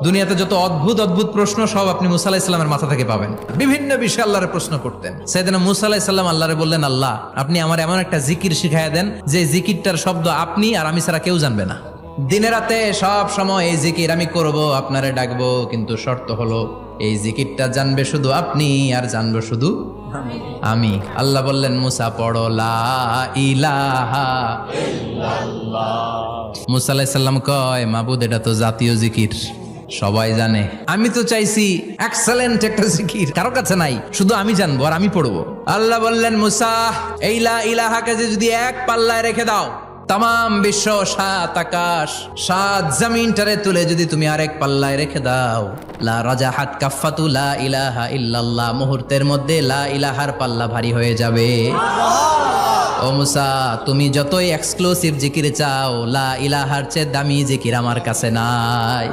দুনিয়াতে যত অদ্ভুত অদ্ভুত প্রশ্ন সব আপনি মুসা আলাইহিস সালামের মাথা থেকে পাবেন। বিভিন্ন বিষয়ে আল্লাহরে প্রশ্ন করতেন। সাইয়েদনা মুসা আলাইহিস সালাম আল্লাহরে বললেন, আল্লাহ আপনি আমার এমন একটা জিকির শিখাইয়া দেন যে জিকিরটার শব্দ আপনি আর আমি ছাড়া কেউ জানবে না। দিনে রাতে সব সময় এই জিকির আমি করব, আপনারে ডাকবো, কিন্তু শর্ত হলো এই জিকিরটা জানবে শুধু আপনি আর জানবো শুধু আমি। আল্লাহ বললেন, মুসা পড়ো লা ইলাহা ইল্লাল্লাহ। মুসা আলাইহিস সালাম কয়, মাবুদ এটা তো জাতীয় জিকির, সবাই জানে। আমি তো চাইছি এক্সেলেন্ট একটা জিকির, কারো কাছে নাই, শুধু আমি জানবো আর আমি পড়বো। আল্লাহ বললেন, মুসা এই লা ইলাহাকে যদি এক পাল্লায় রেখে দাও, তাম বিশ্ব, 7 আকাশ 7 জমিনটারে তুলে যদি তুমি আরেক পাল্লায় রেখে দাও, লা রাজাহাত কাফাতু লা ইলাহা ইল্লাল্লাহ, মুহূর্তের মধ্যে লা ইলাহার পাল্লা ভারী হয়ে যাবে। ও মুসা, তুমি যতই এক্সক্লুসিভ জিকির চাও, লা ইলাহার চেয়ে দামি জিকির আমার কাছে নাই।